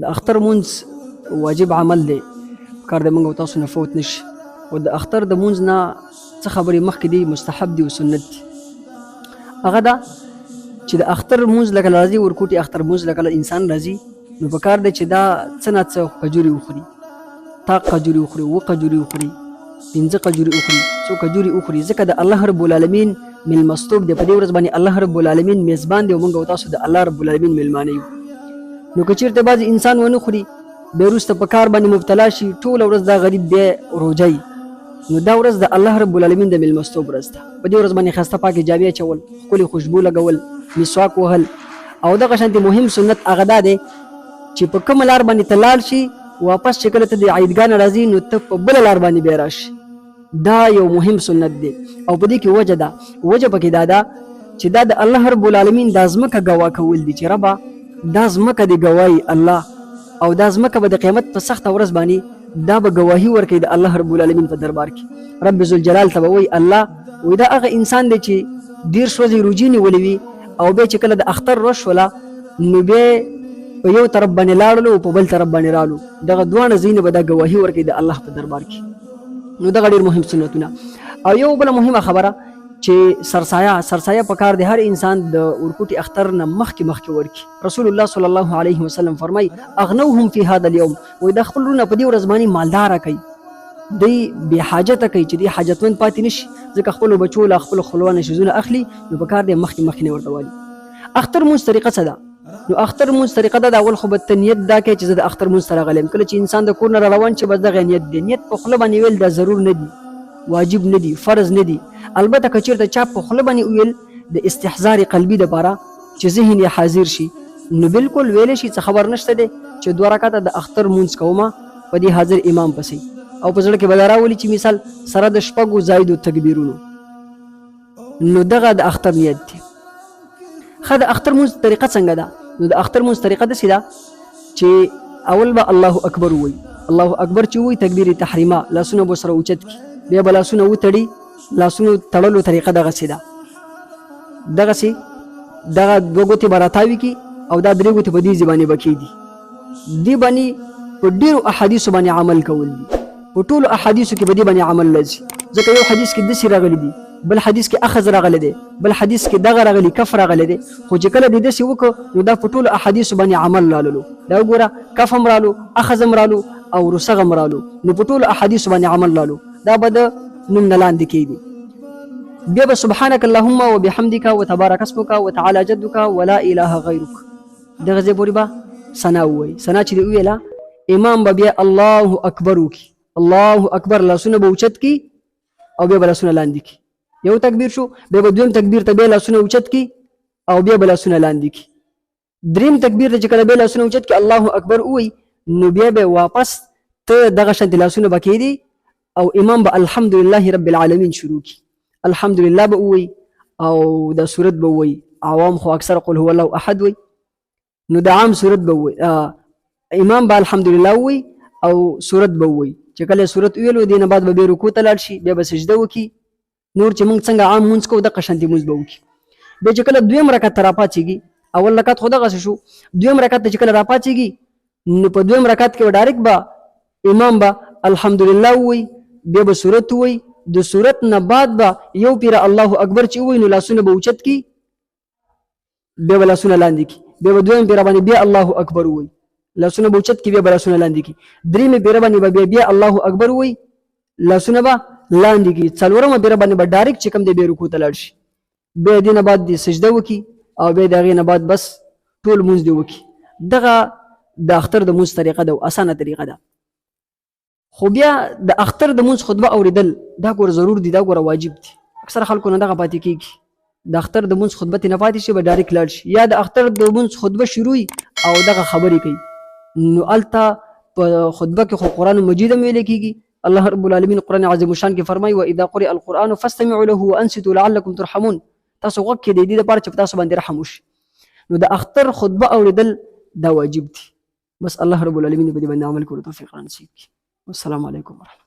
د اختر مونځ واجب عمل دی، کار د موږ او تاسو نه فوت نشي. او د اختر د مونځ نه څه خبرې مخکې دي، مستحب دي او سنت دي. هغه دا چې د اختر مونځ لکه راځي ورکوټي اختر مونځ لکه انسان راځي، نو په کار دی چې دا څه نه څه کجوري وخوري، تا کجوري وخوري، و کجوري وخوري، 5 کجوري وخوري، 2 کجوري وخوري، ځکه د الله رب العالمین میلمستوب دی. په دې ورځ باندې الله رب العالمین میزبان دی او موږ او تاسو د الله رب العالمین میلمانه یو. نو که چېرته بعضې انسان ونه خوري، بیا وروسته په کار باندې مبتلا شي، ټوله ورځ دا غریب بیا روژه، نو دا ورځ د الله رب العالمین د میلمستوب ورځ ده. په دې ورځ باندې ښایسته پاکې جامې اچول، ښکلې خوشبو لګول، مسواک وهل، او دغه شانتې مهم سنت هغه دا دی چې په کومه لار باندې ته لاړ شي، واپس چې کله ته د عیدګاه نه راځي نو ته په بله لار باندې بیا راشي. دا یو مهم سنت دی. او په دې کې وجه ده، وجه پکې دا ده چې دا د الله رب العالمین دا ځمکه ګواه کول دي چې ربه دا ځمکه دې ګواهي الله، او دا ځمکه به د قیامت په سخته ورځ باندې دا به ګواهي ورکوي د الله رب العالمین په دربار کې. رب ذوالجلال ته به وایي الله وایي دا هغه انسان دی چې 10 ورځې روجې نیولې وي، او بیا چې کله د اختر ورځ شوله نو بیا په یو طرف باندې لاړلو او په بل طرف باندې رالو، دغه دواړه ځایونه به دا ګواهي ورکوي د الله په دربار کې. نو دغه ډېر مهم سنتونه. او یو بله مهمه خبره چې سرسایه په کار دی هر انسان د ورکوټي اختر نه مخکې ورکي. رسول الله صلی الله علیه وسلم فرمای اغنوهم فی هذا اليوم، وایي د خپل وروڼه په دې ورځ باندې مالداره کوي، دوی بې حاجته کوي چې دوی حاجتمند پاتې نشي، ځکه خپلو بچو له خپلو خپلوانو شیزونه اخلي، نو په کار دی مخکې نه ورته والي. اختر مونځ طریقه څه ده؟ نو اختر مونځ طریقه دا د اول خو به ته نیت دا کوې چې زه د اختر مونځ ته راغلی یم. کله چې انسان د کور نه راروان شي بس دغه نیت دی. نیت په خوله باندې ویل دا ضرور نه دي، واجب نه دي، فرض نه دي. البته که چېرته چا په خوله باندې وویل د استحضار قلبي دپاره چې ذهن یې حاضر شي، نو بلکل ویلی شي، څه خبر نشته دی چې 2 رکعته د اختر مونځ کومه په دې حاضر امام پسې، او په زړه کې به دا راولي چې مثال سره د 6 زایدو تکبیرونو، نو دغه د اختر نیت دی. ښه، د اختر مونځ طریقه څنګه ده؟ نو د اختر مونځ طریقه داسې ده چې اول به الله اکبر ووایي. الله اکبر چې ووایي تکبیر تحریمه، لاسونه به سره اوچت کړي، بیا به لاسونه وتړي. لاسونو تړلو طریقه دغسې ده، دغسې دغه 2 ګوتې به راتاوي کړي او دا 3 ګوتې په دې باندې به کېږدي. دې باندې په ډېرو احادیثو باندې عمل کول دي، په ټولو احادیثو کې په دې باندې عمل لازي، ځکه یو حدیث کې داسې راغلی دي، بل حدیث کې اخذ راغلی دی، بل حدیث کې دغه راغلی کف راغلی دی، خو چې کله دې داسې وکړو نو دا په ټولو احادیثو باندې عمل راللو. دا وګوره کف هم رالو، اخذ هم رالو او رسغ هم رالو، نو په ټولو احادیثو باندې عمل رالو. دا به د نوم نه لاندې کېږي. بیا به سبحانك اللهم وبحمدك وتبارك اسمك وتعالى جدك ولا اله غيرك، دغه ځای پورې به ثنا ووایي. ثنا چې دې وویله امام به بیا الله اکبر وکړي، الله اکبر، لاسونه به اوچت کړي او بیا به لاسونه لاندې کړي. یو تکبیر شو، بیا به 2م تکبیر ته بیا لاسونه اوچت کړي او بیا به لاسونه لاندې کړي. 3م تکبیر ته چې کله بیا لاسونه اوچت کړي الله اکبر ووایي، نو بیا به واپس ته دغه شانتې لاسونه به کېږدي او امام به الحمدلله رب العالمین شروع کړي. الحمدلله به ووایي او د صورت به ووایي. عوام خو اکثر قل هو الله احد وایي، نو د عام صورت به ووایي. امام به الحمدلله ووایي او صورت به ووایي. چې کله صورت وویلو دې نه بعد به بیا رکوع ته لاړ شي، بیا به سجده وکړي. نور چې موږ څنګه عام مونځ کوو دغه شانتې مونځ به وکړي. بیا چې کله 2م رکعت ته راپاڅېږي، اول رکعت خو دغسې شو، 2م رکعت ته چې کله راپاڅېږي نو په 2م رکعت کې به ډایرکټ به امام به الحمدلله ووایي، بیا به صورت ووایي. د صورت نه بعد به یو پیره الله اکبر چې ووایي نو لاسونه به اوچت کړي، بیا به لاسونه لاندې کړي. بیا به 2م پیره باندې بیا الله اکبر ووایي، لاسونه به اوچت کړي، بیا به لاسونه لاندې کړي. 3مې پیره باندې به بیا الله اکبر ووایي، لاسونه به لاندې کړي. 4مه پیره باندې به ډایرکټ چې کوم دی بیا رکوع ته لاړ شي، بیا دې نه بعد دې سجده وکړي او بیا د هغې نه بعد بس ټول مونځ دې وکړي. دغه د اختر د مونځ طریقه ده او اسانه طریقه ده. خو بیا د اختر د مونځ خطبه اورېدل دا ګوره ضرور دي، دا ګوره واجب دي. اکثر خلکو نه دغه پاتې کېږي، د اختر د مونځ خطبه ترې نه پاتې شي به ډایرکټ لاړ شي، یا د اختر د مونځ خطبه شروع او دغه خبرې کوي. نو هلته په خطبه کې خو قرآن مجید هم ویلی کېږي. الله رب العالمین قرآن عظیم الشان کې فرمایي واذا قرئ القرآن فاستمعوا له وانصتوا لعلكم ترحمون، تاسو غوږ کېږدئ دې دپاره چې په تاسو باندې رحم وشي. نو د اختر خطبه اورېدل دا واجب دي. بس الله رب العالمین په دې باندې عمل کولو توفیق رانصیب کړي. والسلام علیکم ورحمة الله.